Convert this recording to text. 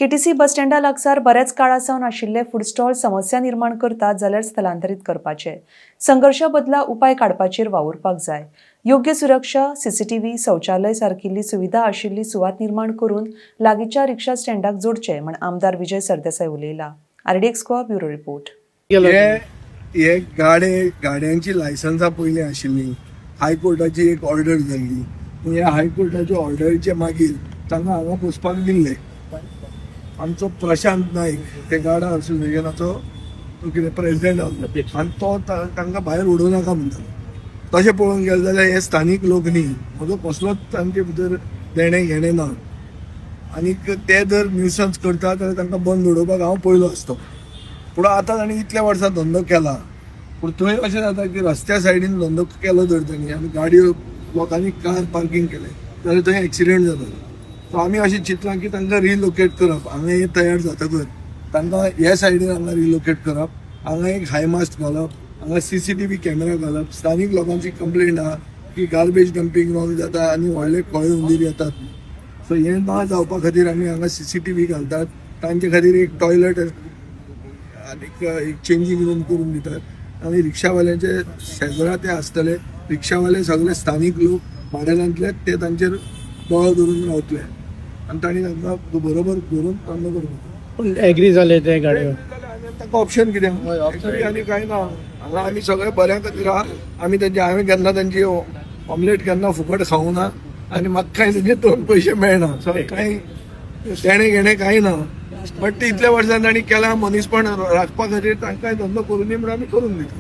KTC बस स्टँडा लागसार बऱ्याच काळासावन आशिल्ले फूड स्टॉल समस्या निर्माण करतात जाल्यार स्थलांतरीत करपाचे संघर्षा बदला उपाय काडपाचेर वावुरपाक जाय। योग्य सुरक्षा, सीसीटीव्ही, शौचालय सारकिल्ली सुविधा आशिल्ली सुवात निर्माण करून लागींच्या रिक्षा स्टँडाक जोडचे म्हण आमदार विजय सरदेसाय उलयला। RDX Goa bureau report. हे गाड्यांची लायसन्सां पयलीं आशिल्ली, हायकोर्टाची एक ऑर्डर जाल्ली, ह्या हायकोर्टाच्या ऑर्डरीचे मागीर तांकां हांगा बसपाक दिल्ले। आमचो प्रशांत नाईक ते गाडा असोसिएशनाचो कितें प्रेसिडेंट आसलो आनी तो तांकां भायर उडोव नाका म्हणटालो। तशें पळोवंक गेलें जाल्यार हे स्थानीक लोक न्ही, म्हजो कसलोच तांचे भितर देणें घेणें ना। आनीक ते जर न्यूसन्स करता जाल्यार तांकां बंद उडोवपाक हांव पयलो आसतो। पूण आतां तांणी इतल्या वर्सां धंदो केला, पूण थंय अशें जाता की रस्त्या सायडीन धंदो केलो जर तांणी आनी गाडयो लोकांनी कार पार्किंग केलें जाल्यार थंय एक्सिडेंट जाता। सो आमी अशें चिंतलां की तांकां रिलोकेट करप, हांगा हे तयार जातकच तांकां हे सायडीन हांगा रिलोकेट करप, हांगा एक हाय मास्ट घालप, हांगा CCTV कॅमेरा घालप। स्थानीक लोकांची कंप्लेंट आहा की गार्बेज डंपिंग रॉंग जाता आनी व्हडले कोळे हुंदीर येतात। सो हें ना जावपा खातीर आमी हांगा CCTV घालतात, तांचे खातीर एक टॉयलेट आनीक एक चेंजींग रूम करून दितात आनी रिक्षावाल्यांचे शेजरा ते आसतले, रिक्षावाले सगळे स्थानीक लोक भाड्यानांतले ते तांचेर दोळो धरून रावतले आनी तांणी तांकां बरोबर धरून बंद करून एग्री जाले ते गाडयो तांकां ऑप्शन कितें आनी कांय ना। हांगा आमी सगळे बऱ्या खातीर आहा। आमी तेंचे हांवें केन्ना तेंची ऑमलेट केन्ना फुकट खावूं ना आनी म्हाका कांय तेंचे 2 पयशे मेळना। सो कांय देणें घेणें कांय ना, बट ते इतल्या वर्सां तांणी केला मनीसपण राखपा खातीर तांकां धंदो करूं दी म्हणून आमी करून दिता।